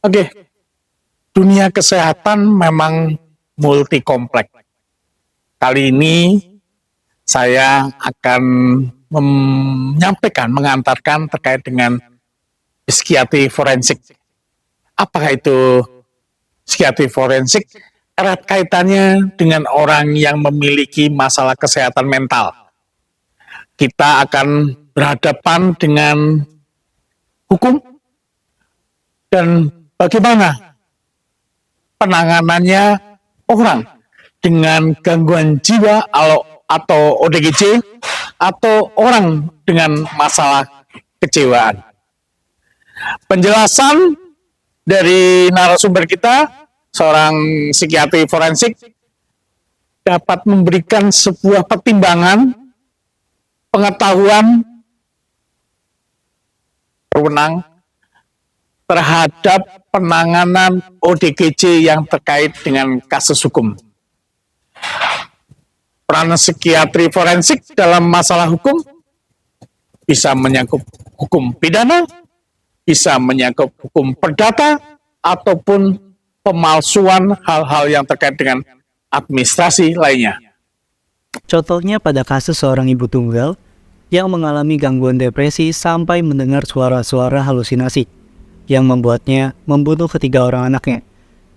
Oke, dunia kesehatan memang multi kompleks. Kali ini saya akan mengantarkan terkait dengan psikiatri forensik. Apakah itu psikiatri forensik? Erat kaitannya dengan orang yang memiliki masalah kesehatan mental. Kita akan berhadapan dengan hukum dan bagaimana penanganannya orang dengan gangguan jiwa atau ODGJ atau orang dengan masalah kejiwaan. Penjelasan dari narasumber kita, seorang psikiatri forensik, dapat memberikan sebuah pertimbangan, pengetahuan, berwenang terhadap penanganan ODGJ yang terkait dengan kasus hukum. Peran psikiatri forensik dalam masalah hukum bisa menyangkut hukum pidana, bisa menyangkut hukum perdata, ataupun pemalsuan hal-hal yang terkait dengan administrasi lainnya. Contohnya pada kasus seorang ibu tunggal yang mengalami gangguan depresi sampai mendengar suara-suara halusinasi yang membuatnya membunuh ketiga orang anaknya.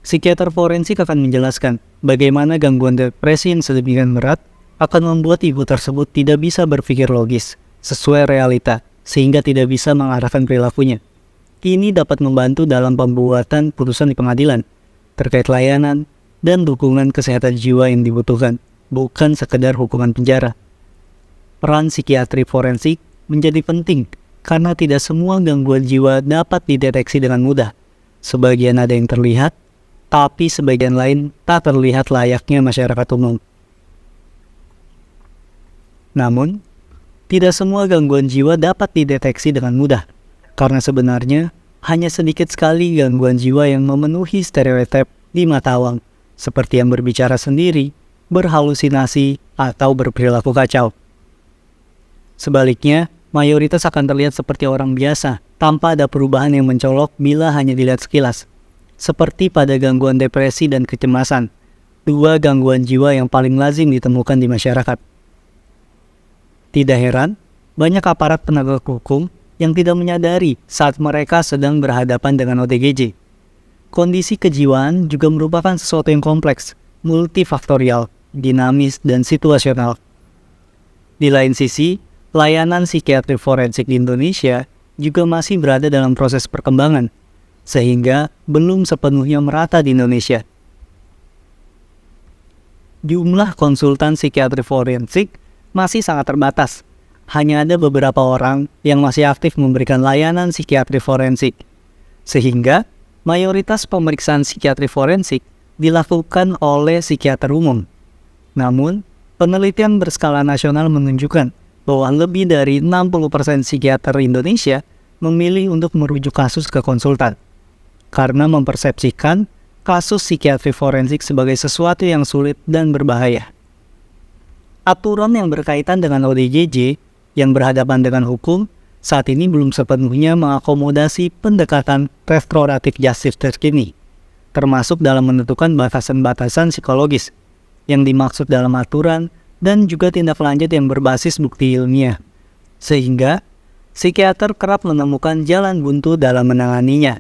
Psikiater forensik akan menjelaskan bagaimana gangguan depresi yang sedemikian berat akan membuat ibu tersebut tidak bisa berpikir logis sesuai realita sehingga tidak bisa mengarahkan perilakunya. Ini dapat membantu dalam pembuatan putusan di pengadilan terkait layanan dan dukungan kesehatan jiwa yang dibutuhkan, bukan sekedar hukuman penjara. Peran psikiatri forensik menjadi penting karena tidak semua gangguan jiwa dapat dideteksi dengan mudah. Sebagian ada yang terlihat, tapi sebagian lain tak terlihat layaknya masyarakat umum. Namun, tidak semua gangguan jiwa dapat dideteksi dengan mudah, karena sebenarnya hanya sedikit sekali gangguan jiwa yang memenuhi stereotip di mata awam, seperti yang berbicara sendiri, berhalusinasi, atau berperilaku kacau. Sebaliknya, mayoritas akan terlihat seperti orang biasa, tanpa ada perubahan yang mencolok bila hanya dilihat sekilas. Seperti pada gangguan depresi dan kecemasan, dua gangguan jiwa yang paling lazim ditemukan di masyarakat. Tidak heran, banyak aparat penegak hukum yang tidak menyadari saat mereka sedang berhadapan dengan ODGJ. Kondisi kejiwaan juga merupakan sesuatu yang kompleks, multifaktorial, dinamis, dan situasional. Di lain sisi, layanan psikiatri forensik di Indonesia juga masih berada dalam proses perkembangan, sehingga belum sepenuhnya merata di Indonesia. Jumlah konsultan psikiatri forensik masih sangat terbatas. Hanya ada beberapa orang yang masih aktif memberikan layanan psikiatri forensik, sehingga mayoritas pemeriksaan psikiatri forensik dilakukan oleh psikiater umum. Namun, penelitian berskala nasional menunjukkan bahwa lebih dari 60% psikiater Indonesia memilih untuk merujuk kasus ke konsultan, karena mempersepsikan kasus psikiatri forensik sebagai sesuatu yang sulit dan berbahaya. Aturan yang berkaitan dengan ODGJ yang berhadapan dengan hukum saat ini belum sepenuhnya mengakomodasi pendekatan restoratif justice terkini, termasuk dalam menentukan batasan-batasan psikologis yang dimaksud dalam aturan dan juga tindak lanjut yang berbasis bukti ilmiah, sehingga psikiater kerap menemukan jalan buntu dalam menanganinya.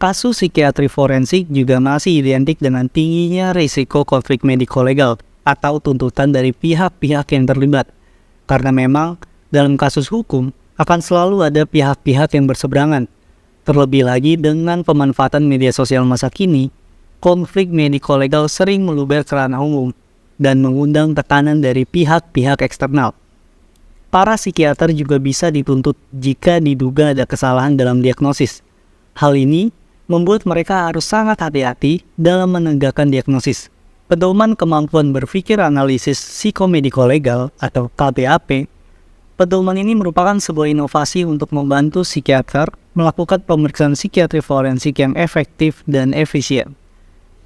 Kasus psikiatri forensik juga masih identik dengan tingginya risiko konflik mediko-legal atau tuntutan dari pihak-pihak yang terlibat, karena memang dalam kasus hukum akan selalu ada pihak-pihak yang berseberangan. Terlebih lagi dengan pemanfaatan media sosial masa kini, konflik mediko-legal sering meluber ke ranah umum dan mengundang tekanan dari pihak-pihak eksternal. Para psikiater juga bisa dituntut jika diduga ada kesalahan dalam diagnosis. Hal ini membuat mereka harus sangat hati-hati dalam menegakkan diagnosis. Pedoman kemampuan berpikir analisis psikomediko-legal atau KBAP, pedoman ini merupakan sebuah inovasi untuk membantu psikiater melakukan pemeriksaan psikiatri forensik yang efektif dan efisien.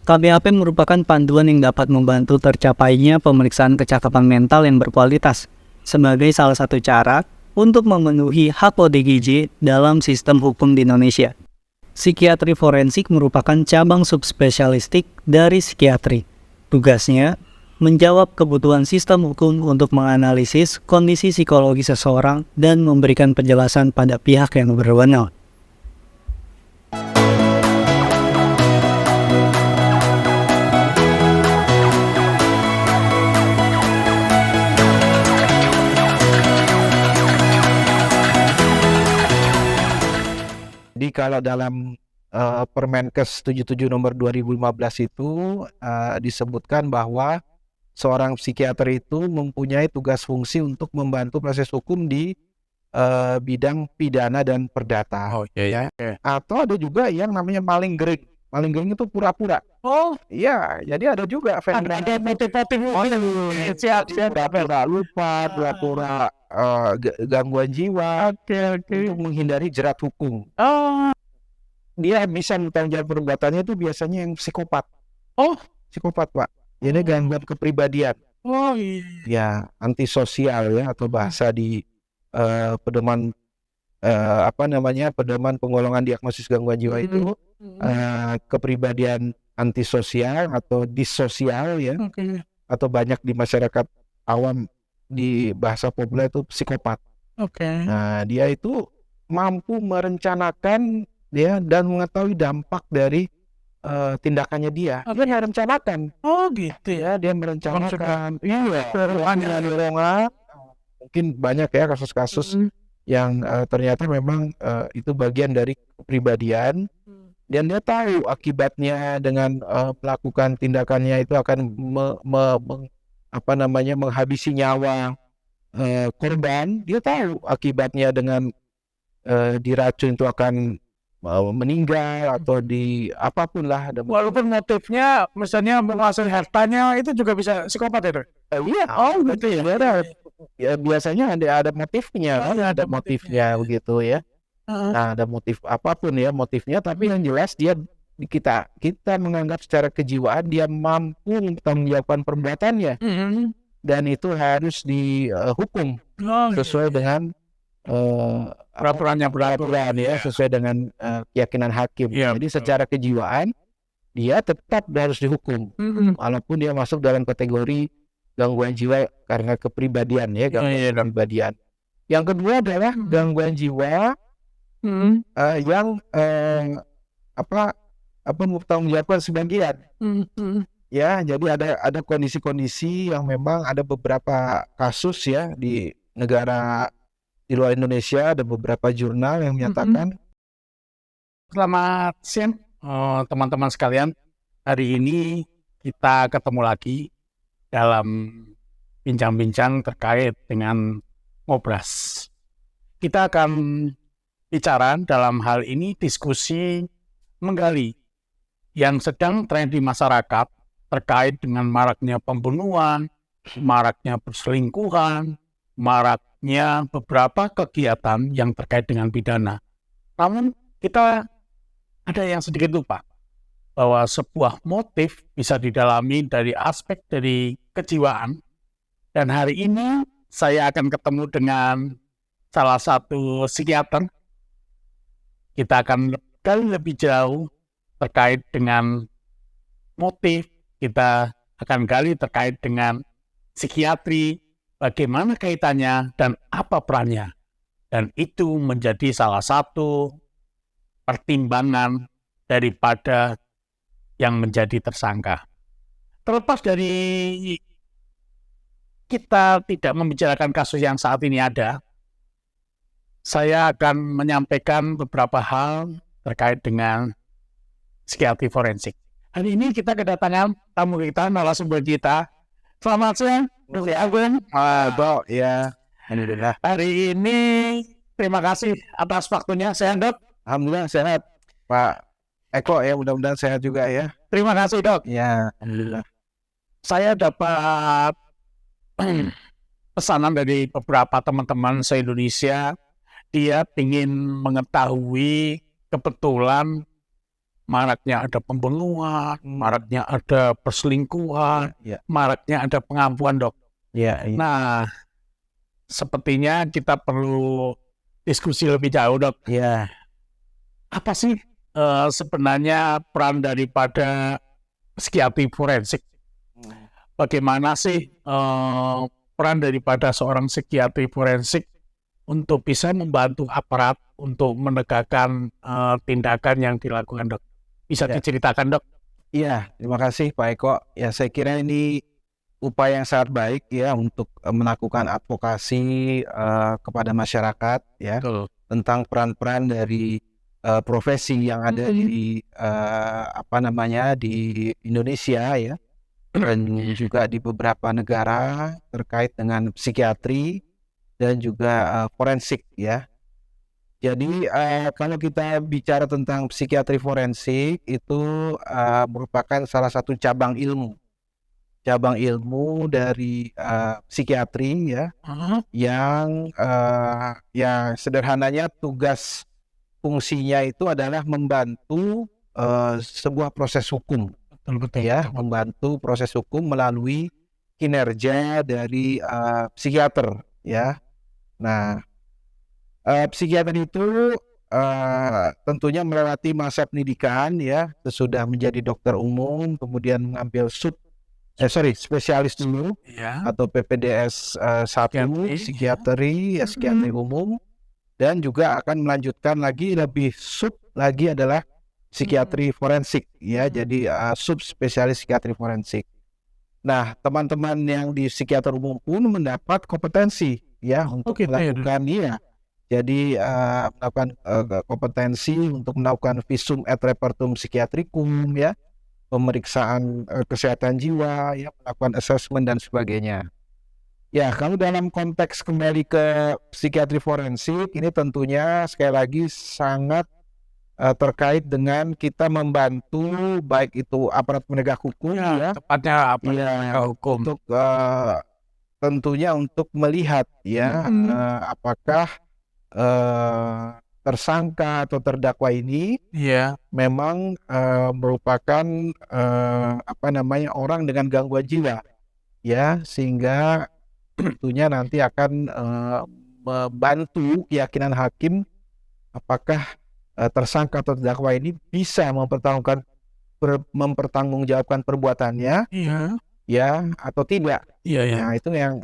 KBAP merupakan panduan yang dapat membantu tercapainya pemeriksaan kecakapan mental yang berkualitas sebagai salah satu cara untuk memenuhi hak ODGJ dalam sistem hukum di Indonesia. Psikiatri forensik merupakan cabang subspesialistik dari psikiatri. Tugasnya menjawab kebutuhan sistem hukum untuk menganalisis kondisi psikologi seseorang dan memberikan penjelasan pada pihak yang berwenang. Jadi kalau dalam Permenkes 77 nomor 2015 itu disebutkan bahwa seorang psikiater itu mempunyai tugas fungsi untuk membantu proses hukum di bidang pidana dan perdata. Oh iya ya. Atau ada juga yang namanya malingering. Malingering itu pura-pura. Oh, Iya, jadi ada juga fenomena ada motif-motif. Oh, siap. pura-pura lupa, pura-pura gangguan jiwa Oke. untuk menghindari jerat hukum. Oh, Dia bisa bertanggung jawab perbuatannya itu biasanya yang psikopat. Oh. Psikopat, Pak. Ini gangguan kepribadian. oh iya. Ya, antisosial ya, atau bahasa di pedoman pedoman penggolongan diagnosis gangguan jiwa itu kepribadian antisosial atau disosial ya, Oke. atau banyak di masyarakat awam di bahasa populer itu psikopat. Oke. Nah, dia itu mampu merencanakan dia dan mengetahui dampak dari tindakannya dia. Dia merencanakan. Oh gitu ya. Ya, dia merencanakan. Iya. Dorongan. Mungkin banyak ya kasus-kasus yang ternyata memang itu bagian dari kepribadian. Dan dia tahu akibatnya dengan melakukan tindakannya itu akan menghabisi nyawa korban. Dia tahu akibatnya dengan diracun itu akan meninggal atau di apapun lah. Walaupun motifnya misalnya menguasai hartanya, itu juga bisa psikopat itu. Iya, gitu ya. Ya biasanya ada motifnya, ada motifnya begitu ya. Nah, ada motif apapun ya motifnya, tapi yang jelas kita menganggap secara kejiwaan dia mampu menjawabkan perbuatannya, dan itu harus dihukum sesuai dengan peraturan ya, sesuai dengan keyakinan hakim. Iya, Jadi betul. secara kejiwaan dia tetap harus dihukum, walaupun dia masuk dalam kategori gangguan jiwa karena kepribadian ya, gangguan kepribadian. Yang kedua adalah gangguan jiwa yang bertanggungjawabkan sebagian. Ya, jadi ada kondisi-kondisi yang memang ada beberapa kasus ya di negara di luar Indonesia, ada beberapa jurnal yang menyatakan. Selamat siang teman-teman sekalian. Hari ini kita ketemu lagi dalam bincang-bincang terkait dengan ngobras. Kita akan bicara dalam hal ini diskusi menggali yang sedang tren di masyarakat terkait dengan maraknya pembunuhan, maraknya perselingkuhan, maraknya beberapa kegiatan yang terkait dengan pidana. Namun kita ada yang sedikit lupa bahwa sebuah motif bisa didalami dari aspek dari kejiwaan. Dan hari ini saya akan ketemu dengan salah satu psikiater. Kita akan gali lebih jauh terkait dengan motif. Kita akan gali terkait dengan psikiatri, bagaimana kaitannya dan apa perannya. Dan itu menjadi salah satu pertimbangan daripada yang menjadi tersangka. Terlepas dari kita tidak membicarakan kasus yang saat ini ada, saya akan menyampaikan beberapa hal terkait dengan psikiatri forensik. Hari ini kita kedatangan tamu kita, narasumber kita. Selamat siang, Dr. Agung. Dok, ya. Alhamdulillah. Hari ini terima kasih atas waktunya, sehat Dok? Alhamdulillah sehat. Pak Eko ya, mudah-mudahan sehat juga ya. Terima kasih Dok. Ya, alhamdulillah. Saya dapat pesanan dari beberapa teman-teman se-Indonesia. Dia ingin mengetahui kebetulan maraknya ada pembunuhan, maraknya ada perselingkuhan, maraknya ada pengampuan Dok. Ya. Nah, sepertinya kita perlu diskusi lebih jauh Dok. Ya. Apa sih sebenarnya peran daripada psikiatri forensik? Bagaimana sih peran daripada seorang psikiatri forensik untuk bisa membantu aparat untuk menegakkan tindakan yang dilakukan, Dok? Bisa Ya. diceritakan, Dok? Iya, terima kasih Pak Eko. Ya, saya kira ini upaya yang sangat baik ya untuk melakukan advokasi kepada masyarakat ya Betul. tentang peran-peran dari profesi yang ada di di Indonesia ya, dan juga di beberapa negara terkait dengan psikiatri dan juga forensik ya. Jadi kalau kita bicara tentang psikiatri forensik itu merupakan salah satu cabang ilmu dari psikiatri ya, yang sederhananya tugas fungsinya itu adalah membantu sebuah proses hukum Betul. ya, membantu proses hukum melalui kinerja dari psikiater ya. Nah, psikiater itu tentunya melewati masa pendidikan ya, sesudah menjadi dokter umum, kemudian mengambil spesialis dulu Ya. atau PPDS 1 psikiatri ya, psikiatri umum, dan juga akan melanjutkan lagi lebih sub lagi adalah psikiatri forensik ya, jadi sub spesialis psikiatri forensik. Nah, teman-teman yang di psikiater umum pun mendapat kompetensi ya untuk melakukan jadi melakukan kompetensi untuk melakukan visum et repertum psikiatrikum ya, pemeriksaan kesehatan jiwa ya, melakukan assessment dan sebagainya. Ya, kalau dalam konteks kembali ke psikiatri forensik ini tentunya sekali lagi sangat terkait dengan kita membantu baik itu aparat penegak hukum ya, Tepatnya hukum. untuk tentunya untuk melihat ya apakah tersangka atau terdakwa ini memang merupakan orang dengan gangguan jiwa ya, sehingga tentunya nanti akan membantu keyakinan hakim apakah tersangka atau terdakwa ini bisa mempertanggungjawabkan perbuatannya ya atau tidak. Nah, itu yang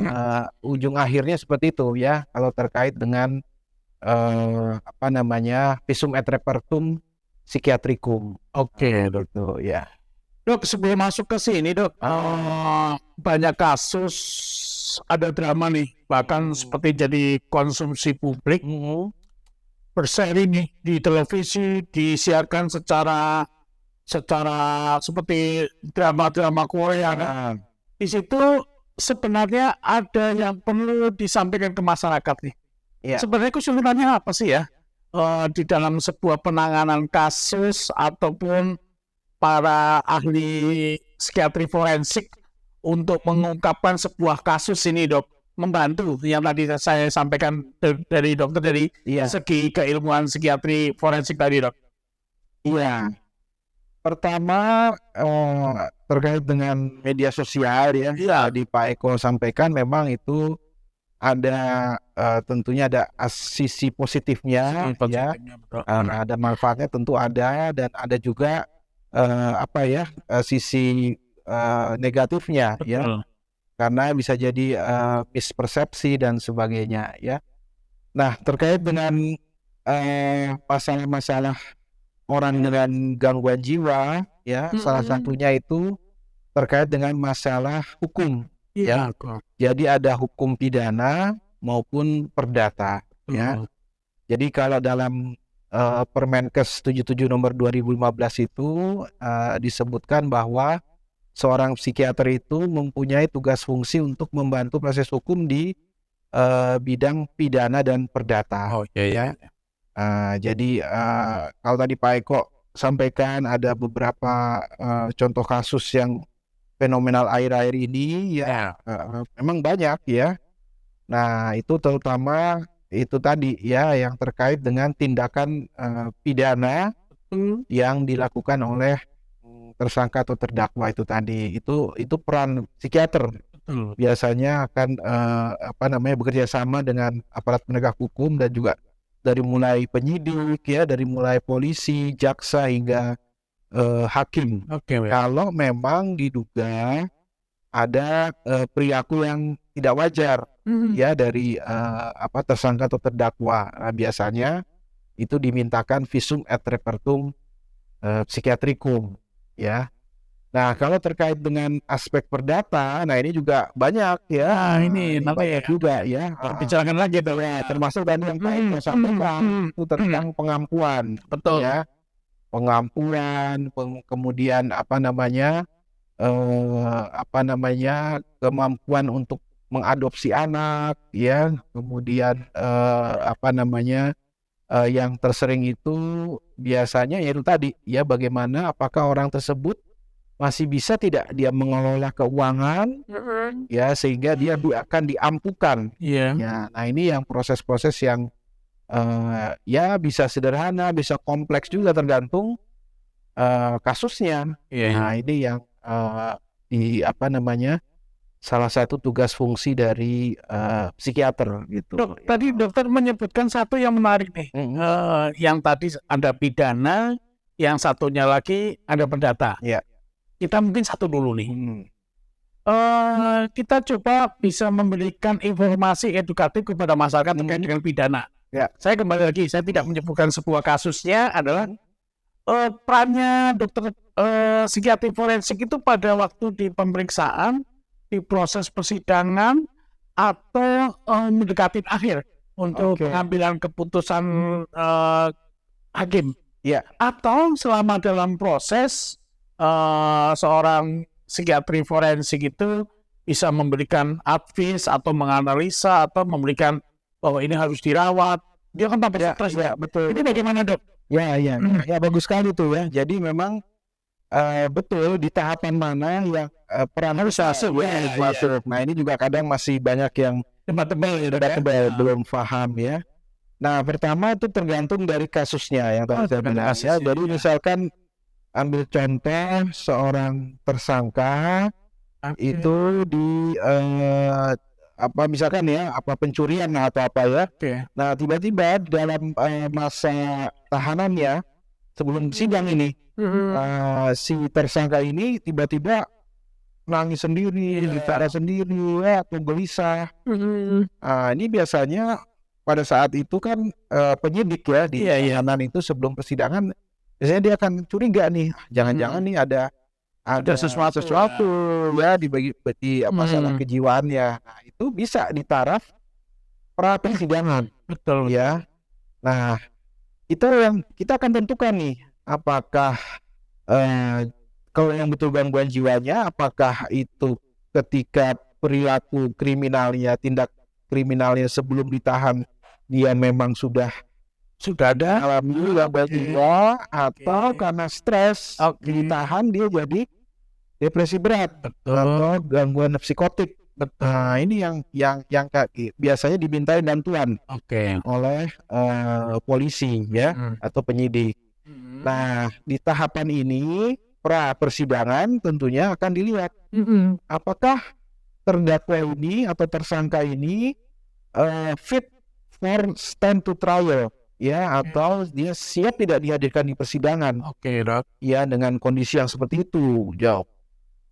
ujung akhirnya seperti itu ya, kalau terkait dengan visum et repertum psikiatrikum. Oke, Dok. Gitu ya. Dok, sebelum masuk ke sini, Dok, banyak kasus ada drama nih, bahkan seperti jadi konsumsi publik, berseri nih di televisi, disiarkan secara seperti drama-drama Korea kan. Di situ sebenarnya ada yang perlu disampaikan ke masyarakat nih. Sebenarnya kesulitannya apa sih ya di dalam sebuah penanganan kasus ataupun para ahli psikiatri forensik untuk mengungkapkan sebuah kasus ini, Dok? Membantu yang tadi saya sampaikan dari dokter dari segi keilmuan psikiatri forensik tadi, Dok. Iya. Pertama terkait dengan media sosial ya, tadi Pak Eko sampaikan memang itu ada tentunya ada sisi positifnya ya, ada manfaatnya tentu ada, dan ada juga sisi negatifnya ya, karena bisa jadi mispersepsi dan sebagainya ya. Nah, terkait dengan masalah-masalah orang dengan gangguan jiwa ya, salah satunya itu terkait dengan masalah hukum ya. Jadi ada hukum pidana maupun perdata ya. Jadi kalau dalam Permenkes 77 nomor 2015 itu disebutkan bahwa seorang psikiater itu mempunyai tugas fungsi untuk membantu proses hukum di bidang pidana dan perdata. Jadi kalau tadi Pak Eko sampaikan ada beberapa contoh kasus yang fenomenal akhir-akhir ini ya, memang banyak ya. Nah, itu terutama itu tadi ya yang terkait dengan tindakan pidana yang dilakukan oleh tersangka atau terdakwa itu tadi. Itu peran psikiater biasanya akan bekerja sama dengan aparat penegak hukum dan juga dari mulai penyidik ya, dari mulai polisi, jaksa hingga hakim. Oke, Pak. Kalau memang diduga ada perilaku yang tidak wajar ya dari tersangka atau terdakwa. Nah, biasanya itu dimintakan visum et repertum psikiatrikum ya. Nah, kalau terkait dengan aspek perdata, nah ini juga banyak ya. Nah, ini nanti banyak juga ya. bicarakan lagi tuh. Termasuk tadi yang Pak Eko sampaikan itu tentang pengampuan. Betul. Ya, pengampuan, kemudian kemampuan untuk mengadopsi anak, ya, kemudian yang tersering itu biasanya yaitu tadi ya, bagaimana apakah orang tersebut masih bisa tidak dia mengelola keuangan ya sehingga dia akan diampukan. Iya. Ya, nah ini yang proses-proses yang ya bisa sederhana, bisa kompleks juga tergantung kasusnya. Iya. Nah ini yang salah satu tugas fungsi dari psikiater gitu. Tadi dokter menyebutkan satu yang menarik nih. Yang tadi ada pidana, yang satunya lagi ada perdata. Ya. Kita mungkin satu dulu nih. Kita coba bisa memberikan informasi edukatif kepada masyarakat terkait dengan pidana. Ya. Saya kembali lagi, saya tidak menyebutkan sebuah kasusnya adalah perannya dokter psikiatri forensik itu pada waktu di pemeriksaan, di proses persidangan, atau mendekati akhir untuk pengambilan keputusan hakim. Ya. Atau selama dalam proses seorang psikiatri forensik itu bisa memberikan advice atau menganalisa atau memberikan bahwa ini harus dirawat. Dia kan tanpa stres. Ya, betul. Ini bagaimana, Dok? Ya, bagus sekali tuh ya. Jadi memang betul di tahapan mana yang peran harus masuk. Nah ini juga kadang masih banyak yang debatable, belum paham ya. Nah pertama itu tergantung dari kasusnya yang tadi saya bilang ya. Jadi misalkan ambil contoh seorang tersangka itu di misalkan ya pencurian atau apa ya. Nah tiba-tiba dalam masa tahanannya sebelum sidang ini si tersangka ini tiba-tiba nangis sendiri, bicara sendiri atau gelisah. Ini biasanya pada saat itu kan penyidik ya di tahanan itu sebelum persidangan biasanya dia akan curiga nih, jangan-jangan nih ada sesuatu ya di masalah kejiwaannya. Nah, itu bisa di taraf pra persidangan. Betul ya. Nah, itu yang kita akan tentukan nih, apakah kalau yang betul gangguan jiwanya, apakah itu ketika perilaku kriminalnya, tindak kriminalnya sebelum ditahan dia memang sudah ada alami gangguan jiwa, atau karena stres ditahan dia jadi depresi berat atau gangguan psikotik. Nah ini yang biasanya dimintai bantuan oleh polisi ya atau penyidik. Nah di tahapan ini pra persidangan tentunya akan dilihat apakah terdakwa ini atau tersangka ini fit for stand to trial ya, atau dia siap tidak dihadirkan di persidangan. Dok. Ya dengan kondisi yang seperti itu,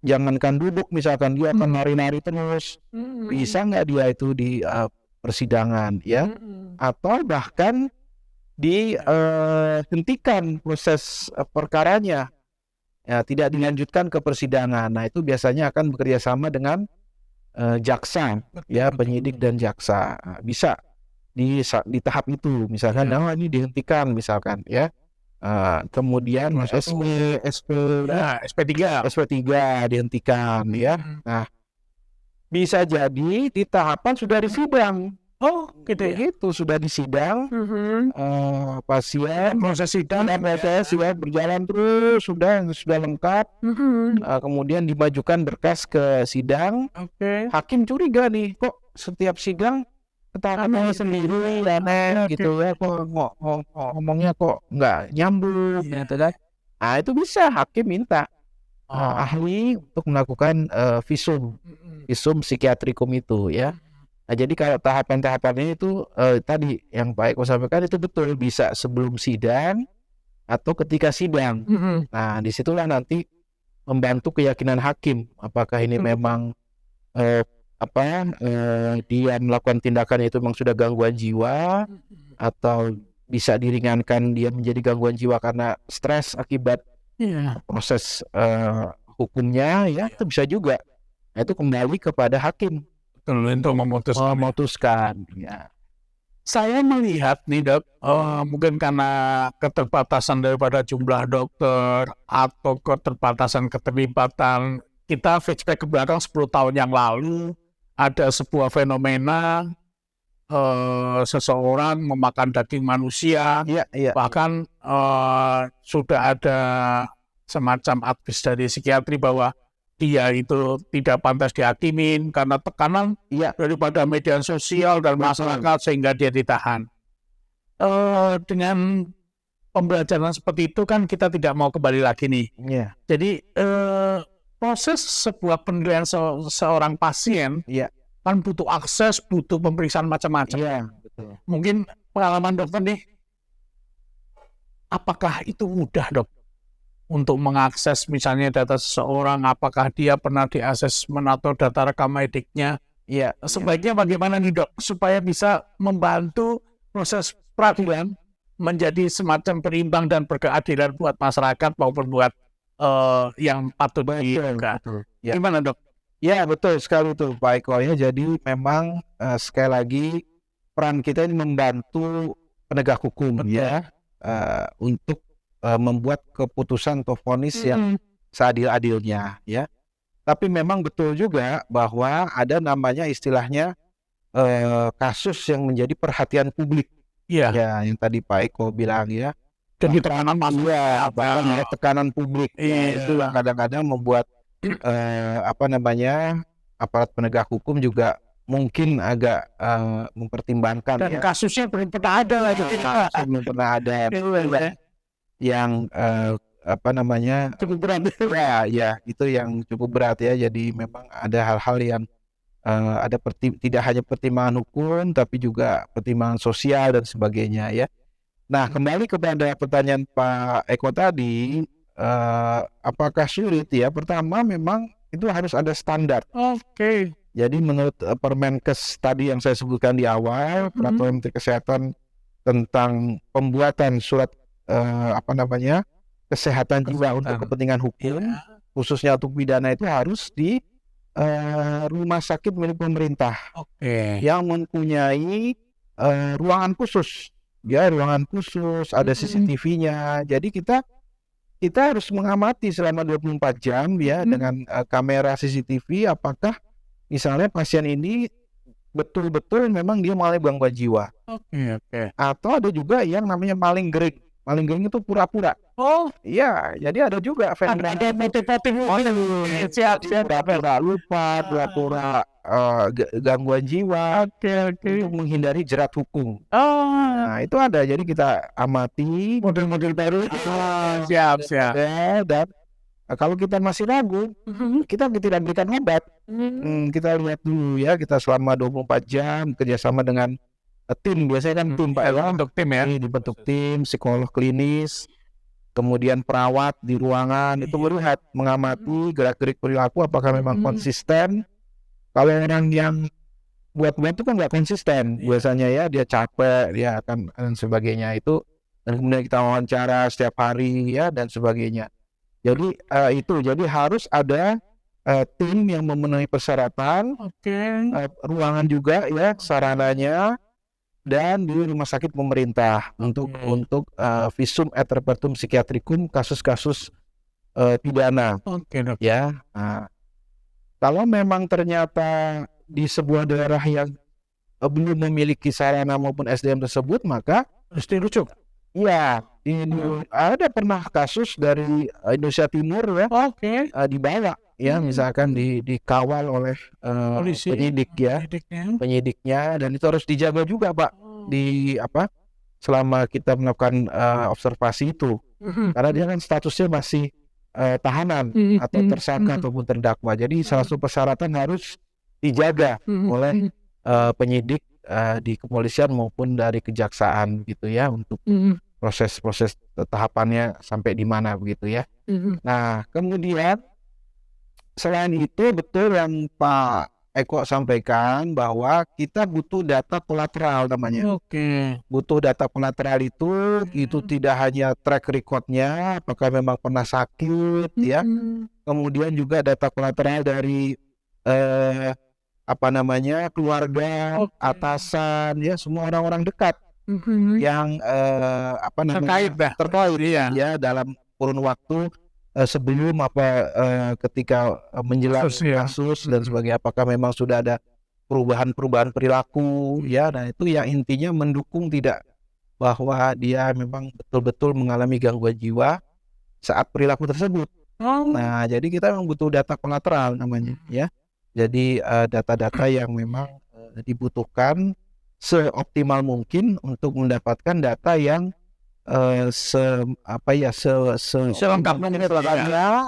jangankan duduk, misalkan dia akan nari-nari terus, bisa nggak dia itu di persidangan ya, atau bahkan dihentikan proses perkaranya, ya tidak dilanjutkan ke persidangan. Nah itu biasanya akan bekerja sama dengan jaksa, ya penyidik dan jaksa. Nah, bisa di tahap itu, misalkan ini dihentikan misalkan ya. Kemudian SP3 dihentikan ya. Nah bisa jadi di tahapan sudah disidang. Gitu sudah disidang, pasien proses sidang berjalan terus, sudah lengkap. Kemudian dimajukan berkas ke sidang. Hakim curiga nih, kok setiap sidang ketahuan sendiri aneh gitu ya, kok ngomongnya kok nggak nyambung gitu kan. Nah itu bisa hakim minta ahli untuk melakukan visum psikiatrikum itu ya. Nah, jadi kalau tahapan-tahapannya itu tadi yang Pak Eko sampaikan itu betul, bisa sebelum sidang atau ketika sidang. Nah, disitulah nanti membantu keyakinan hakim apakah ini memang dia melakukan tindakan itu memang sudah gangguan jiwa atau bisa diringankan dia menjadi gangguan jiwa karena stres akibat proses hukumnya, ya itu bisa juga. Nah, itu kembali kepada hakim Untuk memutuskan. Ya. Saya melihat nih dok, mungkin karena keterbatasan daripada jumlah dokter atau keterbatasan keterlibatan, kita flashback ke belakang 10 tahun yang lalu, ada sebuah fenomena seseorang memakan daging manusia, bahkan sudah ada semacam advis dari psikiatri bahwa dia itu tidak pantas dihakimin karena tekanan daripada media sosial dan masyarakat sehingga dia ditahan. Dengan pembelajaran seperti itu kan kita tidak mau kembali lagi nih. Jadi proses sebuah penilaian seorang pasien kan butuh akses, butuh pemeriksaan macam-macam. Mungkin pengalaman dokter nih, apakah itu mudah dok? Untuk mengakses misalnya data seseorang, apakah dia pernah di-asesmen atau data rekam mediknya. Sebaiknya bagaimana nih dok, supaya bisa membantu proses peradilan menjadi semacam berimbang dan berkeadilan buat masyarakat maupun buat yang patut diduga. Gimana dok? Ya betul sekali tuh Pak Eko ya. Jadi memang sekali lagi peran kita ini membantu penegak hukum untuk membuat keputusan atau vonis yang seadil-adilnya ya. Tapi memang betul juga bahwa ada namanya istilahnya kasus yang menjadi perhatian publik. Ya, yang tadi Pak Eko bilang ya. Jadi tekanan tekanan publik. Itu yang kadang-kadang membuat aparat penegak hukum juga mungkin agak mempertimbangkan. Dan kasusnya belum pernah ada lagi. Belum pernah ada yang cukup berat. Itu yang cukup berat ya. Jadi memang ada hal-hal yang tidak hanya pertimbangan hukum tapi juga pertimbangan sosial dan sebagainya ya. Nah, kembali kepada pertanyaan Pak Eko tadi, apakah sulit ya? Pertama memang itu harus ada standar. Jadi menurut Permenkes tadi yang saya sebutkan di awal, Peraturan Menteri Kesehatan tentang pembuatan surat kesehatan jiwa untuk kepentingan hukum, khususnya untuk pidana itu harus di rumah sakit milik pemerintah yang mempunyai ruangan khusus, ruangan khusus, ada CCTV-nya. Jadi kita harus mengamati selama 24 jam ya dengan kamera CCTV apakah misalnya pasien ini betul-betul memang dia mengalami gangguan jiwa. Atau ada juga yang namanya maling gering. Maling gering itu pura-pura. Jadi ada juga ada motif-motif pura-pura lupa, pura-pura gangguan jiwa untuk menghindari jerat hukum. Nah, itu ada. Jadi kita amati model-model baru. Siap. Dan kalau kita masih ragu, kita tidak berikan obat. Kita lihat dulu ya, kita selama 24 jam kerjasama dengan tim, biasanya kan tim Pak Eko, bentuk tim ya, dibentuk tim psikolog klinis, kemudian perawat di ruangan itu melihat, mengamati gerak-gerik perilaku apakah memang konsisten. Kalau orang yang buat itu kan nggak konsisten biasanya ya, dia capek, dia akan dan sebagainya itu, dan kemudian kita wawancara setiap hari ya dan sebagainya. Jadi jadi harus ada tim yang memenuhi persyaratan, ruangan juga ya, sarananya, dan di rumah sakit pemerintah untuk visum et repertum psikiatrikum kasus-kasus pidana. Ya. Nah, kalau memang ternyata di sebuah daerah yang belum memiliki sarana maupun SDM tersebut, maka harus dirujuk. Iya, ada pernah kasus dari Indonesia Timur ya, dibawa ya, misalkan dikawal oleh penyidiknya, dan itu harus dijaga juga Pak selama kita melakukan observasi itu, karena dia kan statusnya masih tahanan atau tersangka ataupun terdakwa. Jadi salah satu persyaratan harus dijaga oleh penyidik di kepolisian maupun dari kejaksaan gitu ya, untuk proses-proses tahapannya sampai di mana begitu ya. Nah, kemudian selain itu betul yang Pak Eko sampaikan bahwa kita butuh data kolateral namanya. Oke. Butuh data kolateral itu tidak hanya track recordnya, apakah memang pernah sakit ya. Kemudian juga data kolateral dari keluarga, Oke. atasan ya, semua orang-orang dekat yang Terkait dah. terkait Iya. ya dalam kurun waktu sebelum ketika menjelang Kasus, ya. kasus dan sebagainya, apakah memang sudah ada perubahan perilaku ya. Nah, itu yang intinya mendukung tidak bahwa dia memang betul-betul mengalami gangguan jiwa saat perilaku tersebut. Nah, jadi kita memang butuh data kolateral namanya ya. Jadi data-data yang memang dibutuhkan seoptimal mungkin untuk mendapatkan data yang selengkapnya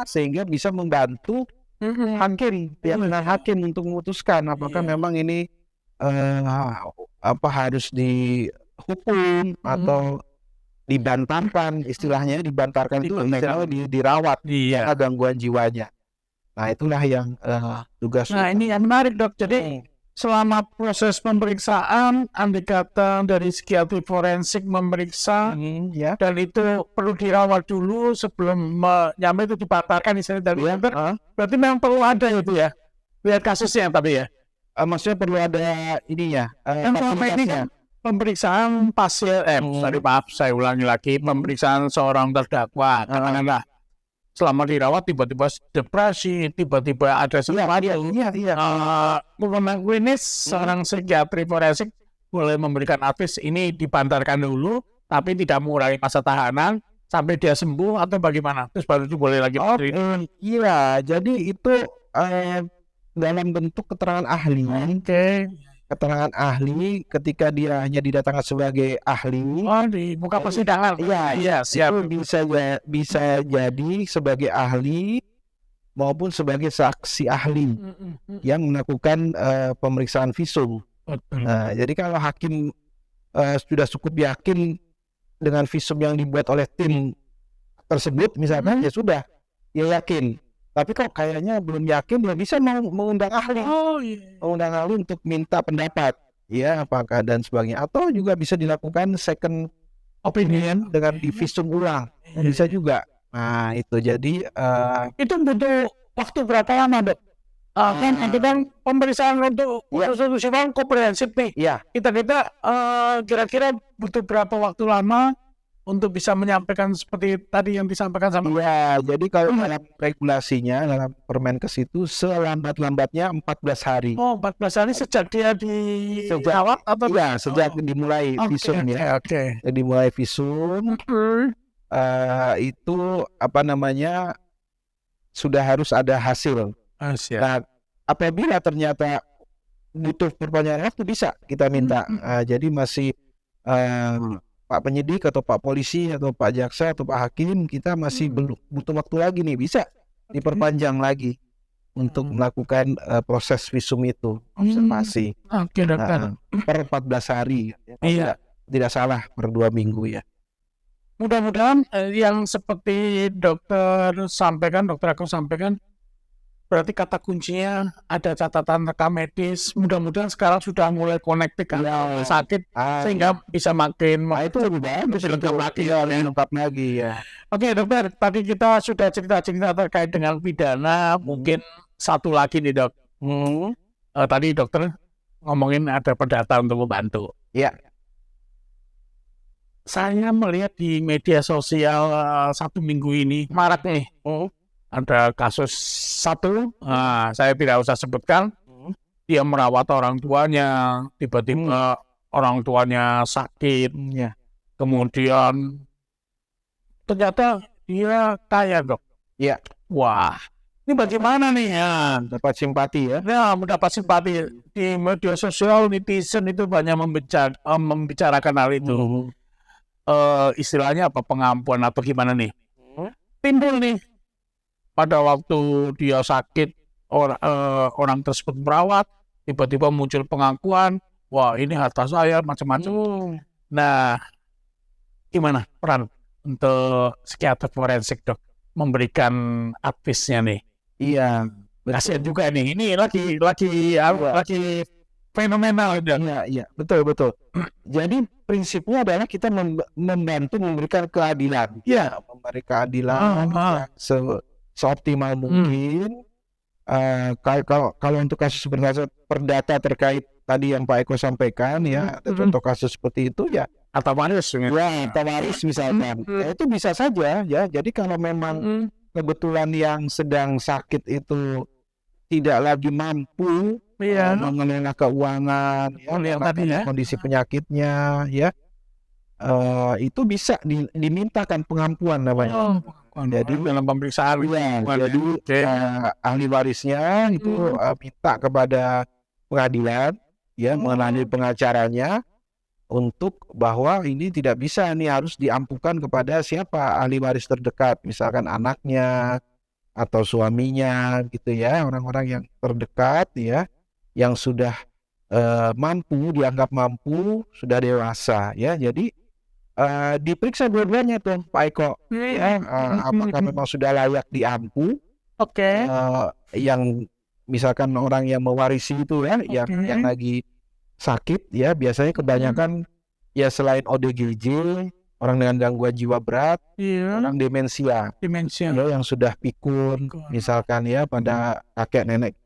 sehingga bisa membantu hakim ya, dengan hakim untuk memutuskan apakah memang ini harus dihukum atau dibantarkan, istilahnya dibantarkan itu istilahnya dirawat karena gangguan jiwanya. Nah, itulah yang tugas. Nah, ini yang menarik, Dok. Jadi selama proses pemeriksaan, andai kata dari psikiatri forensik memeriksa, ya. dan itu perlu dirawat dulu sebelum nyampe itu dibatalkan istilahnya dari berarti memang perlu ada itu ya, lihat kasusnya tapi ya. Maksudnya perlu ada ininya. Kan selama ini kan pemeriksaan pasien, maaf saya ulangi lagi, pemeriksaan seorang terdakwa, katakanlah selama dirawat tiba-tiba depresi, tiba-tiba ada sesuatu. Klinis seorang psikiatri forensik boleh memberikan advice ini dibantarkan dulu, tapi tidak mengurangi masa tahanan sampai dia sembuh atau bagaimana? Terus baru itu boleh lagi. Iya, jadi itu dalam bentuk keterangan ahli. Keterangan ahli ketika dia hanya didatangkan sebagai ahli. Di muka persidangan. Iya, siap. Itu bisa jadi sebagai ahli maupun sebagai saksi ahli yang melakukan pemeriksaan visum. Nah, jadi kalau hakim sudah cukup yakin dengan visum yang dibuat oleh tim tersebut misalkan, ya sudah, dia yakin. Tapi kok kayaknya belum yakin, dia bisa mengundang ahli. Mengundang ahli untuk minta pendapat, ya, apakah dan sebagainya. Atau juga bisa dilakukan second opinion dengan divisum ulang, bisa juga. Nah, itu jadi itu butuh waktu berapa lama, Dok? Kan ada kan pemeriksaan untuk konstitusional komprehensif nih. Iya. Kita kira-kira butuh berapa waktu lama untuk bisa menyampaikan seperti tadi yang disampaikan sama. Ya, jadi kalau dalam regulasinya, dalam Permenkes itu selambat-lambatnya 14 hari. 14 hari sejak dia dirawat atau? Iya, sejak dimulai visum ya. Dimulai visum, itu sudah harus ada hasil. Nah, apabila ternyata butuh perpanjangan waktu, bisa kita minta. Jadi masih Pak penyidik atau Pak polisi atau Pak jaksa atau Pak hakim, kita masih butuh waktu lagi nih, bisa diperpanjang lagi untuk melakukan proses visum itu, observasi. Per 14 hari. Iya. Tidak salah, per 2 minggu ya. Mudah-mudahan yang seperti dokter Agus sampaikan, berarti kata kuncinya ada catatan rekam medis. Mudah-mudahan sekarang sudah mulai connected sakit sehingga bisa makin itu lebih bagus, lengkap lagi ya. Oke, dokter, tadi kita sudah cerita-cerita terkait dengan pidana. Mungkin satu lagi nih, Dok. Tadi dokter ngomongin ada perdata untuk membantu. Ya. Saya melihat di media sosial 1 minggu ini marak nih. Ada kasus satu, saya tidak usah sebutkan, dia merawat orang tuanya, tiba-tiba orang tuanya sakit, kemudian ternyata dia kaya, Dok. Iya. Wah, ini bagaimana nih ya? Dapat simpati ya? Ya, mendapat simpati di media sosial, netizen itu banyak membicarakan hal itu. Istilahnya apa, pengampuan atau gimana nih? Timbul nih. Pada waktu dia sakit, orang tersebut merawat, tiba-tiba muncul pengakuan, wah ini harta saya macam-macam. Nah, gimana peran untuk psikiater forensik, Dok, memberikan advice-nya nih? Iya, Kasihan juga nih, ini lagi fenomenal, Dok. iya, betul. Jadi prinsipnya adalah kita membantu memberikan keadilan. Iya. Memberi keadilan yang seoptimal mungkin. Kalau untuk kasus perdata terkait tadi yang Pak Eko sampaikan ya, ada contoh kasus seperti itu ya, Atau manis. tawaris misalkan, ya, itu bisa saja ya. Jadi kalau memang kebetulan yang sedang sakit itu tidak lagi mampu mengelola keuangan, ya, karena kondisi penyakitnya, ya, itu bisa dimintakan pengampuan namanya. Jadi dalam pemeriksaan, jadi ahli warisnya itu minta kepada pengadilan, ya, melalui pengacaranya untuk bahwa ini tidak bisa, nih harus diampukan kepada siapa, ahli waris terdekat, misalkan anaknya atau suaminya, gitu ya, orang-orang yang terdekat, ya, yang sudah dianggap mampu, sudah dewasa, ya. Jadi diperiksa dua-duanya tuh Pak Eko, ya, apakah memang sudah layak diampu. Yang misalkan orang yang mewarisi itu ya, yang lagi sakit, ya, biasanya kebanyakan ya selain ODGJ, orang dengan gangguan jiwa berat, orang demensia, ya, yang sudah pikun, misalkan ya pada kakek nenek,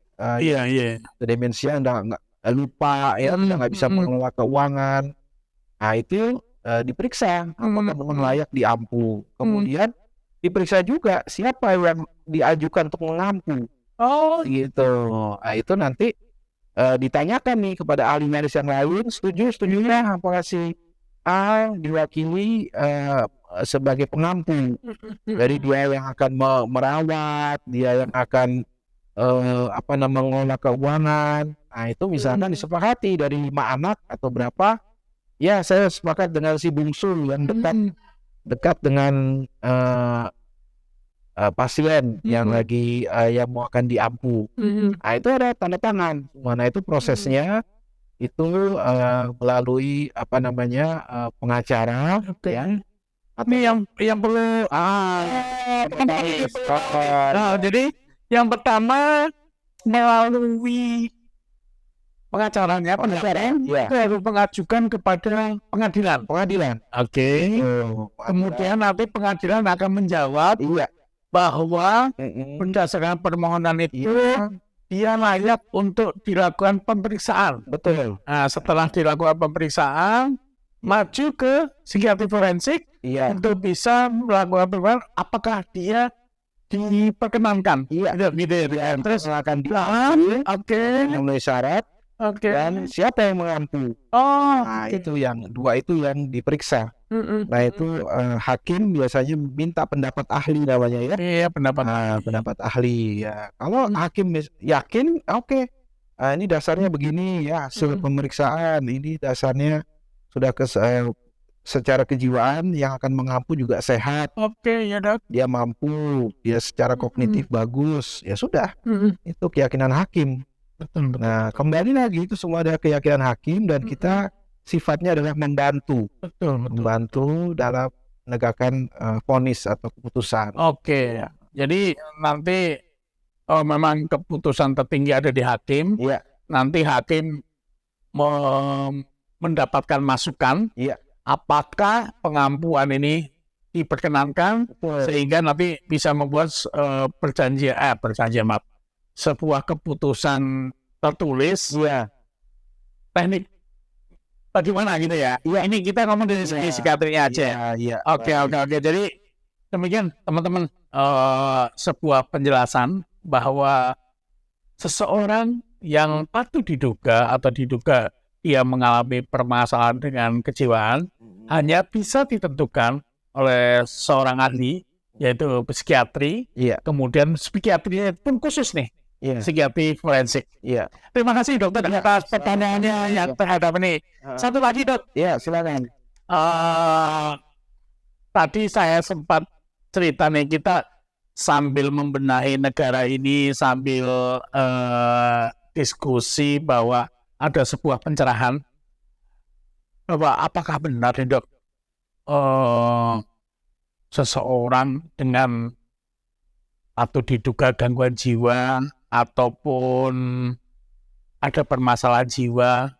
demensia nggak lupa, ya, nggak bisa mengelola keuangan. Nah, itu diperiksa apakah memang layak diampu. Kemudian diperiksa juga siapa yang diajukan untuk mengampu. Gitu. Nah, itu nanti ditanyakan nih kepada ahli medis yang lain, setujunya apakah si A diwakili sebagai pengampu dari dia yang akan merawat, dia yang akan mengelola keuangan. Nah, itu misalkan disepakati dari 5 anak atau berapa. Ya, saya sepakat dengan si bungsu yang dekat dengan pasien yang lagi yang mau akan diampu. Nah, itu ada tanda tangan. Nah, itu prosesnya itu melalui pengacara, ya. Ini yang perlu jadi yang pertama melalui pengacaranya, itu harus mengajukan kepada pengadilan. Kemudian nanti pengadilan akan menjawab bahwa berdasarkan permohonan itu dia layak untuk dilakukan pemeriksaan. Betul. Nah, setelah dilakukan pemeriksaan, maju ke psikiatri forensik untuk bisa melakukan pemeriksaan apakah dia diperkenankan. Terus akan memenuhi syarat. Dan siapa yang mengampu? Nah, itu yang dua itu yang diperiksa. Nah, itu hakim biasanya minta pendapat ahli namanya, ya. Iya, pendapat ahli, ya. Kalau hakim yakin, ini dasarnya begini, ya, hasil pemeriksaan ini dasarnya sudah secara kejiwaan yang akan mengampu juga sehat. Ya, Dok. Dia mampu, dia secara kognitif bagus, ya sudah. Itu keyakinan hakim. Betul. Nah, kembali lagi itu semua ada keyakinan hakim dan kita sifatnya adalah membantu. Membantu dalam menegakkan vonis atau keputusan. Jadi nanti memang keputusan tertinggi ada di hakim. Nanti hakim mendapatkan masukan. Apakah pengampuan ini diperkenankan sehingga nanti bisa membuat sebuah keputusan tertulis, teknik bagaimana gitu ya. Ini kita ngomong dari segi psikiatrinya aja. Oke. Jadi demikian teman-teman, sebuah penjelasan bahwa seseorang yang patut diduga atau diduga dia mengalami permasalahan dengan kejiwaan hanya bisa ditentukan oleh seorang ahli, yaitu psikiatri. Kemudian psikiatrinya pun khusus nih, psikiatri forensik. Terima kasih, dokter, atas pertanyaannya yang terhadap ini. Satu lagi, Dok. Silakan. Tadi saya sempat cerita nih, kita sambil membenahi negara ini, sambil diskusi bahwa ada sebuah pencerahan bahwa apakah benar nih dok, seseorang dengan atau diduga gangguan jiwa ataupun ada permasalahan jiwa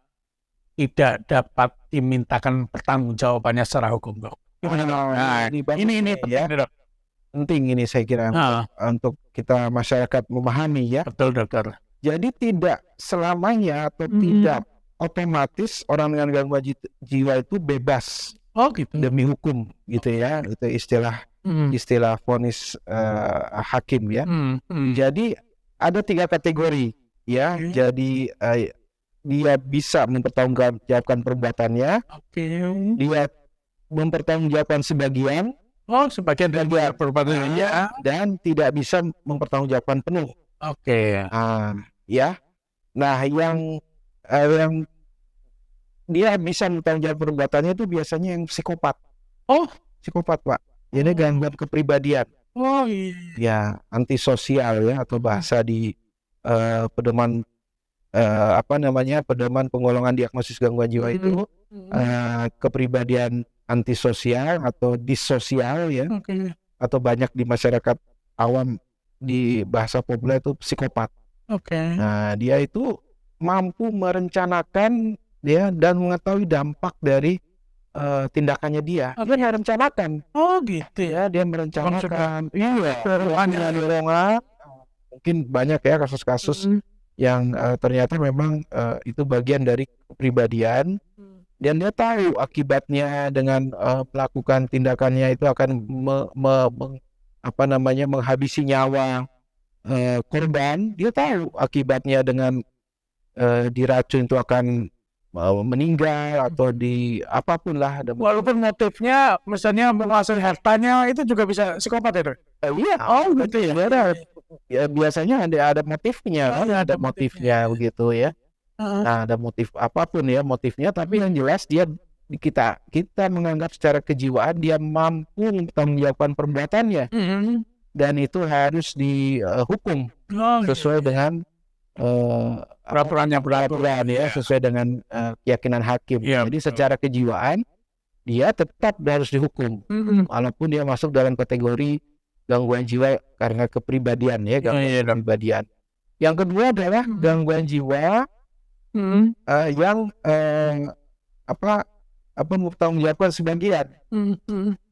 tidak dapat dimintakan pertanggungjawabannya secara hukum dok. Nah, ini bagus ini ya. penting nih, dok. Penting ini saya kira untuk kita masyarakat memahami ya. Betul dokter. Jadi tidak selamanya atau tidak otomatis orang dengan gangguan jiwa itu bebas Oh gitu. demi hukum gitu ya. Itu istilah vonis hakim ya. Jadi ada 3 kategori ya. Jadi dia bisa mempertanggungjawabkan perbuatannya. Dia mempertanggungjawabkan sebagian. Sebagian dari perbuatannya dan tidak bisa mempertanggungjawabkan penuh. Ya. Nah, yang dia bisa mempertanggungjawabkan perbuatannya itu biasanya yang psikopat. Psikopat, Pak. Ini gangguan kepribadian. Ya, antisosial ya, atau bahasa di pedoman pedoman penggolongan diagnosis gangguan jiwa itu kepribadian antisosial atau disosial ya, atau banyak di masyarakat awam di bahasa populer itu psikopat. Nah, dia itu mampu merencanakan ya dan mengetahui dampak dari tindakannya dia. Dia merencanakan. Gitu Ya, dia merencanakan. Iya. Mungkin banyak ya kasus-kasus yang ternyata memang itu bagian dari kepribadian. Dan dia tahu akibatnya dengan melakukan tindakannya itu akan menghabisi nyawa korban. Dia tahu akibatnya dengan diracun itu akan meninggal atau di apapun lah. Walaupun motifnya misalnya menguasai hartanya, itu juga bisa psikopat itu. Iya, gitu ya. Ya biasanya ada motifnya, ada motifnya begitu ya. Nah, ada motif apapun ya motifnya, tapi yang jelas kita menganggap secara kejiwaan dia mampu mempertanggungjawabkan perbuatannya, dan itu harus dihukum sesuai dengan peraturan ya, sesuai dengan keyakinan hakim. Jadi secara kejiwaan dia tetap harus dihukum, walaupun dia masuk dalam kategori gangguan jiwa karena kepribadian ya, gangguan kepribadian. Yang kedua adalah gangguan jiwa yang mempertanggungjawabkan sebagian.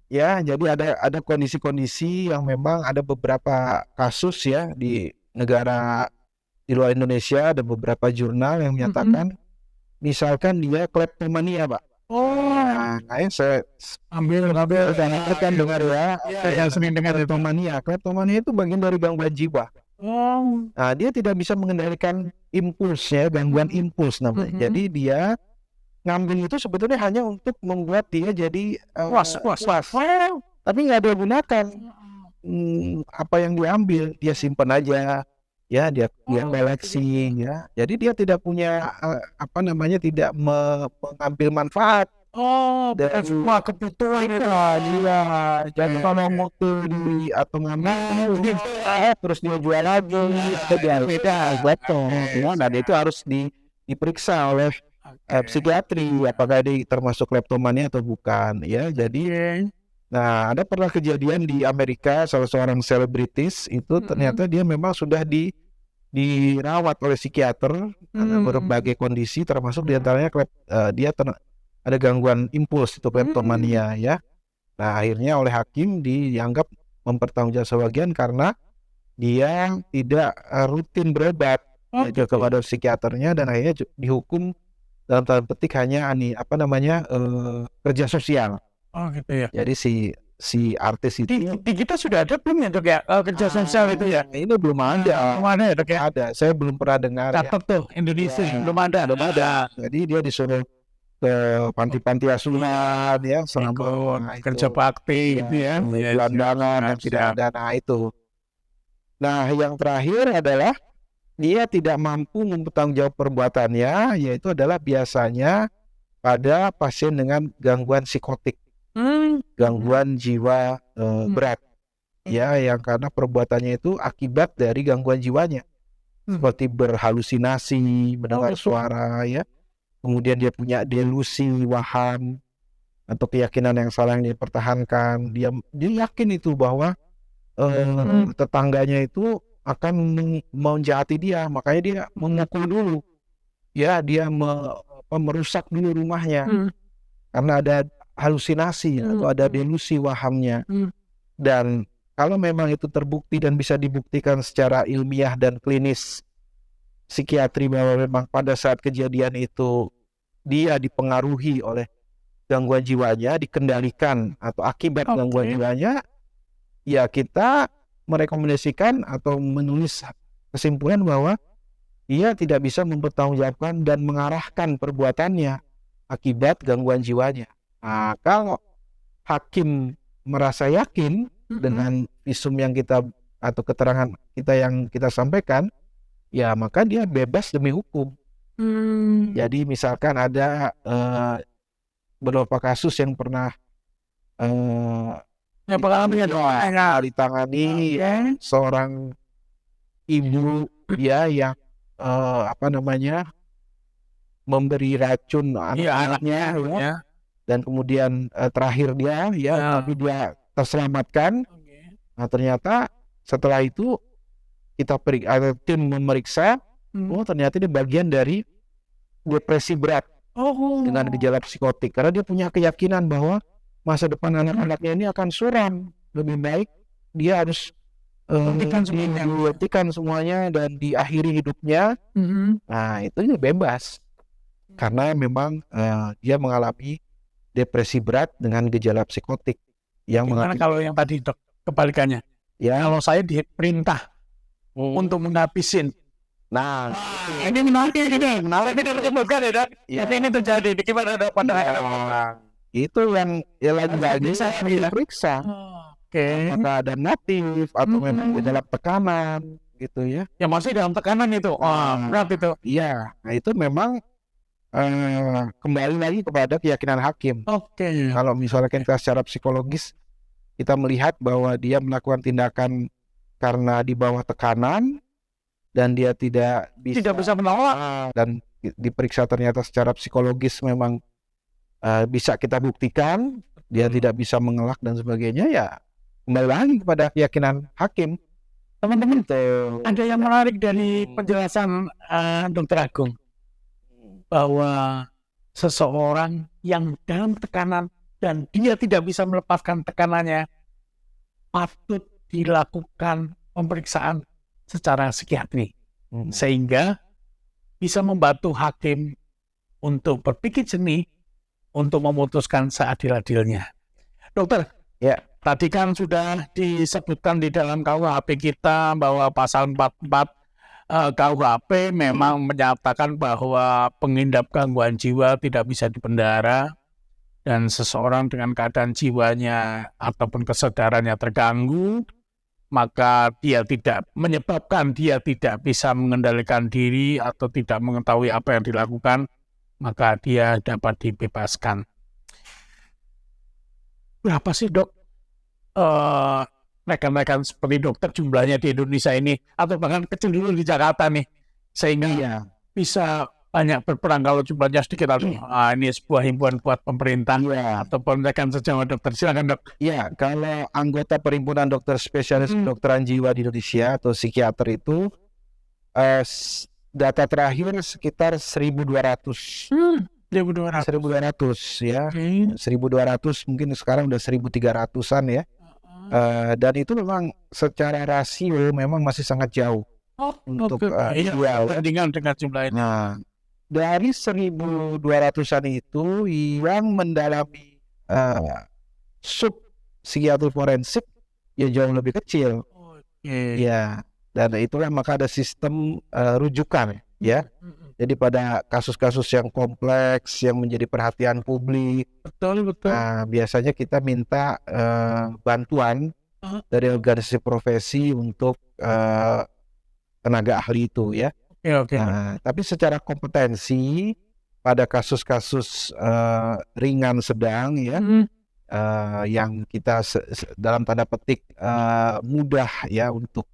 Ya, jadi ada kondisi-kondisi yang memang ada beberapa kasus ya di negara di luar Indonesia, ada beberapa jurnal yang menyatakan misalkan dia kleptomania, Pak. Nah, saya ambil rekan dengar ya. Saya sering dengar kleptomania. Kleptomania itu bagian dari gangguan jiwa. Nah, dia tidak bisa mengendalikan impulsnya, gangguan impuls namanya. Jadi dia ngambil itu sebetulnya hanya untuk membuat dia jadi was. Tapi nggak dia gunakan apa yang diambil, dia simpan aja. Ya, dia koleksi ya. Jadi dia tidak punya tidak mengambil manfaat. Dan semua kebutuhan dia. Jadi kalau mau beli atau ngambil terus dia jual lagi, beda betul. Nah, itu harus diperiksa oleh psikiatri apakah dia termasuk kleptomania atau bukan ya. Jadi nah, ada pernah kejadian di Amerika, salah seorang selebritis itu ternyata dia memang sudah dirawat oleh psikiater karena berbagai kondisi, termasuk diantaranya dia ada gangguan impuls itu kleptomania ya. Nah, akhirnya oleh hakim dianggap mempertanggungjawabkan sebagian karena dia tidak rutin berobat kepada psikiaternya, dan akhirnya dihukum dalam tanda petik hanya kerja sosial. Gitu ya. Jadi si artis itu di kita sudah ada belum ya dok ya, kerja sosial itu ya? ini belum ada. Belum ada ya dok ya? Ada, saya belum pernah dengar. Catat tuh Indonesia belum ada. Jadi dia disuruh ke panti-panti asuhan ya, selama kerja bakti gitu ya, gelandangan yang tidak ada. Nah, itu. Nah, yang terakhir adalah dia tidak mampu mempertanggungjawab perbuatannya, yaitu adalah biasanya pada pasien dengan gangguan psikotik, gangguan jiwa berat, ya, yang karena perbuatannya itu akibat dari gangguan jiwanya. seperti berhalusinasi, mendengar suara ya. Kemudian dia punya delusi, waham atau keyakinan yang salah yang dipertahankan. Dia yakin itu bahwa tetangganya itu akan menjahati dia, makanya dia memukul dulu. Ya, dia merusak dulu rumahnya karena ada halusinasi atau ada delusi wahamnya. Dan kalau memang itu terbukti dan bisa dibuktikan secara ilmiah dan klinis psikiatri bahwa memang pada saat kejadian itu dia dipengaruhi oleh gangguan jiwanya, dikendalikan atau akibat gangguan jiwanya, ya kita merekomendasikan atau menulis kesimpulan bahwa ia tidak bisa mempertanggungjawabkan dan mengarahkan perbuatannya akibat gangguan jiwanya. Nah, kalau hakim merasa yakin dengan visum yang kita atau keterangan kita yang kita sampaikan, ya maka dia bebas demi hukum. Jadi misalkan ada beberapa kasus yang pernah ditangani seorang ibu ya yang memberi racun anaknya ya. Dan kemudian terakhir dia tapi dia terselamatkan. Nah, ternyata setelah itu tim memeriksa, ternyata dia bagian dari depresi berat dengan gejala psikotik, karena dia punya keyakinan bahwa masa depan anak-anaknya ini akan suram, lebih baik dia harus hentikan semuanya dan diakhiri hidupnya. Nah, itu dia bebas karena memang dia mengalami depresi berat dengan gejala psikotik yang kalau yang tadi dok kebalikannya ya, kalau saya diperintah untuk menghabisin. Nah, ini menarik ya dok. Ini terjadi gimana dok itu yang lagi bisa diperiksa. Apakah ada natif atau memang dalam tekanan gitu ya? Ya masih dalam tekanan itu. Berat itu. Iya, nah itu memang kembali lagi kepada keyakinan hakim. Kalau misalnya kita secara psikologis kita melihat bahwa dia melakukan tindakan karena di bawah tekanan dan dia tidak bisa menolak dan diperiksa ternyata secara psikologis memang bisa kita buktikan dia tidak bisa mengelak dan sebagainya, ya kembali lagi kepada keyakinan hakim. Teman-teman, ada yang menarik dari penjelasan Dr. Agung bahwa seseorang yang dalam tekanan dan dia tidak bisa melepaskan tekanannya patut dilakukan pemeriksaan secara psikiatri sehingga bisa membantu hakim untuk berpikir jernih untuk memutuskan seadil-adilnya. Dokter, ya tadi kan sudah disebutkan di dalam KUHP kita bahwa pasal 44 KUHP memang menyatakan bahwa pengidap gangguan jiwa tidak bisa dipendara dan seseorang dengan keadaan jiwanya ataupun kesadarannya terganggu, maka dia tidak menyebabkan dia tidak bisa mengendalikan diri atau tidak mengetahui apa yang dilakukan, maka dia dapat dibebaskan. Berapa sih dok rekan-rekan seperti dokter jumlahnya di Indonesia ini, atau bahkan kecil dulu di Jakarta nih, sehingga bisa banyak berperan? Kalau jumlahnya sedikit, ini sebuah himbauan buat pemerintah ataupun rekan sejawat dokter. Silakan dok. Ya, kalau anggota perhimpunan dokter spesialis kedokteran jiwa di Indonesia atau psikiater itu data terakhir sekitar 1.200. 1.200 ya. 1.200 mungkin sekarang udah 1.300-an ya. Dan itu memang secara rasio memang masih sangat jauh untuk dengan jumlah ini. Nah, dari 1.200-an itu yang mendalami sub psikiatri forensik ya jauh lebih kecil. Ya, dan itulah maka ada sistem rujukan ya. Jadi pada kasus-kasus yang kompleks yang menjadi perhatian publik, betul. Biasanya kita minta bantuan dari organisasi profesi untuk tenaga ahli itu ya. Tapi secara kompetensi pada kasus-kasus ringan sedang ya, yang kita dalam tanda petik mudah ya untuk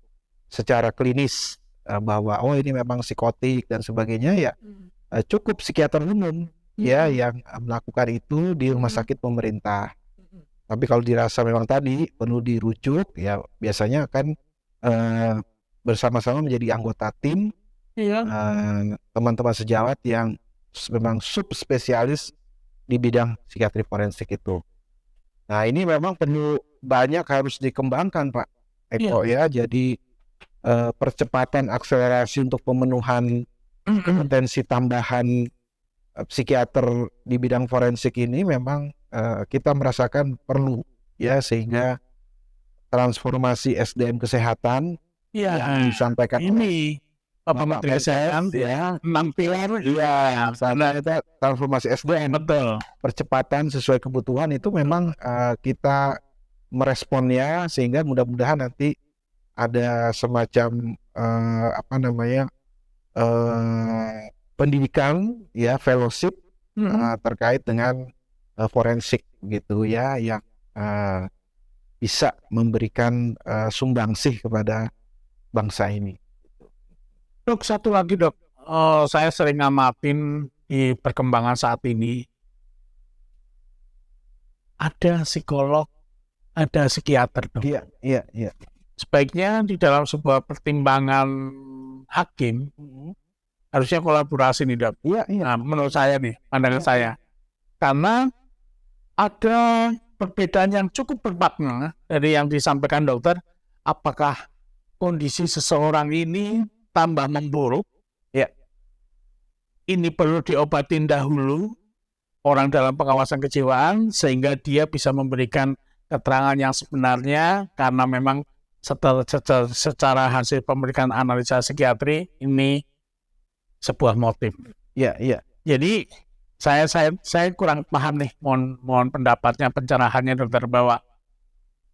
secara klinis bahwa oh ini memang psikotik dan sebagainya, ya cukup psikiater umum ya yang melakukan itu di rumah sakit pemerintah. Tapi kalau dirasa memang tadi perlu dirujuk, ya biasanya akan bersama-sama menjadi anggota tim teman-teman sejawat yang memang subspesialis di bidang psikiatri forensik itu. Nah ini memang perlu banyak harus dikembangkan Pak Eko ya. Jadi percepatan akselerasi untuk pemenuhan kompetensi tambahan psikiater di bidang forensik ini memang kita merasakan perlu ya, sehingga transformasi SDM kesehatan yang disampaikan ini Bapak Menteri Kesehatan ya, 6 pilar karena itu transformasi SDM, betul. percepatan sesuai kebutuhan itu memang kita meresponnya, sehingga mudah-mudahan nanti ada semacam pendidikan ya, fellowship terkait dengan forensik gitu ya, yang bisa memberikan sumbangsih kepada bangsa ini. Dok, satu lagi dok, saya sering ngamatin di perkembangan saat ini, ada psikolog, ada psikiater dok. Iya. Sebaiknya di dalam sebuah pertimbangan hakim harusnya kolaborasi nih dok. Iya. Nah, menurut saya nih, pandangan saya, karena ada perbedaan yang cukup bermakna dari yang disampaikan dokter. Apakah kondisi seseorang ini tambah memburuk? Ya, ini perlu diobatin dahulu orang dalam pengawasan kejiwaan sehingga dia bisa memberikan keterangan yang sebenarnya, karena memang secara hasil pemeriksaan analisa psikiatri ini sebuah motif. Iya. Jadi saya kurang paham nih, mohon pendapatnya, pencerahannya dokter, bahwa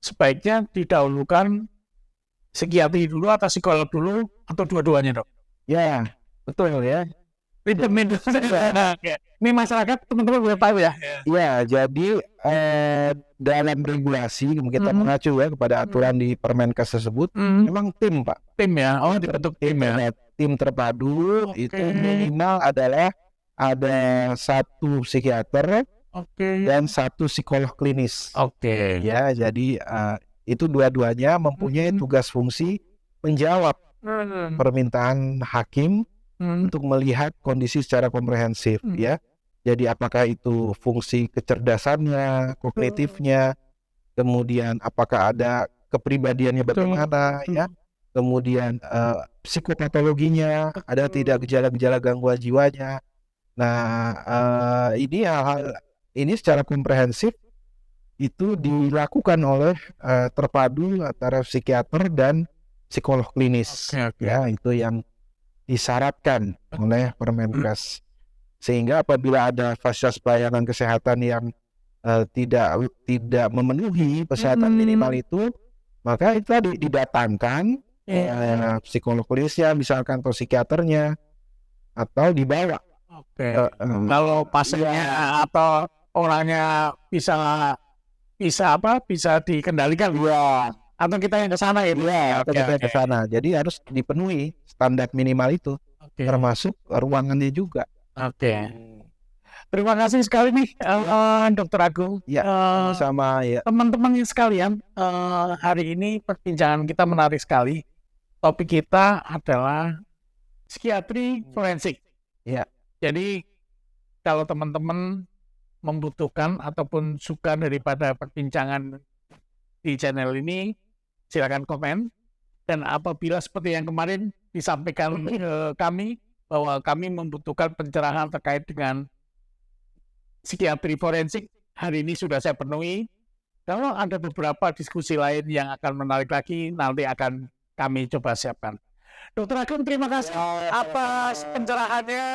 sebaiknya didahulukan psikiatri dulu atau psikolog dulu atau dua-duanya dok? Ya, betul ya. Ini masyarakat teman-teman boleh tahu ya. Ya, jadi dalam regulasi kita mengacu ya kepada aturan di Permenkes tersebut, memang tim Pak. Tim ya, dibentuk tim ya. Tim terpadu itu minimal adalah ada 1 psikiater dan 1 psikolog klinis. Ya, jadi itu dua-duanya mempunyai tugas fungsi menjawab permintaan hakim untuk melihat kondisi secara komprehensif ya. Jadi apakah itu fungsi kecerdasannya, kognitifnya, kemudian apakah ada kepribadiannya bagaimana ya, kemudian psikopatologinya, ada tidak gejala-gejala gangguan jiwanya. Nah ini hal-hal ini secara komprehensif itu dilakukan oleh terpadu antara psikiater dan psikolog klinis. Ya, itu yang disyaratkan oleh Permenkes. Sehingga apabila ada fasilitas pelayanan kesehatan yang tidak memenuhi kesehatan minimal itu, maka itu tadi didatangkan psikolog klinisnya misalkan atau psikiaternya, atau dibawa. Kalau pasiennya atau orangnya bisa dikendalikan ya, atau kita yang ke sana ya. Kita ke sana. Jadi harus dipenuhi standar minimal itu, termasuk ruangannya juga. Terima kasih sekali nih Dr. Agung. Ya, sama ya. Teman-teman sekalian, hari ini perbincangan kita menarik sekali. Topik kita adalah psikiatri forensik. Ya. Jadi kalau teman-teman membutuhkan ataupun suka daripada perbincangan di channel ini, silakan komen. Dan apabila seperti yang kemarin disampaikan kami, bahwa kami membutuhkan pencerahan terkait dengan psikiatri forensik, hari ini sudah saya penuhi. Kalau ada beberapa diskusi lain yang akan menarik lagi, nanti akan kami coba siapkan. Dr. Agung, terima kasih atas pencerahannya.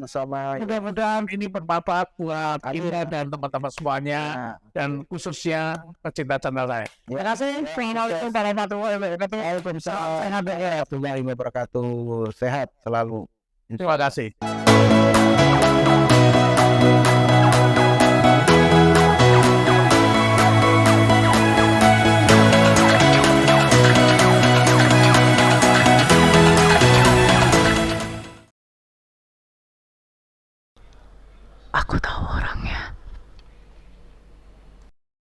Sama. Mudah-mudahan ini bermanfaat buat kita dan teman-teman semuanya, dan khususnya pecinta channel saya. Terima kasih. Assalamualaikum warahmatullahi wabarakatuh. Sehat selalu. Terima kasih. Aku tahu orang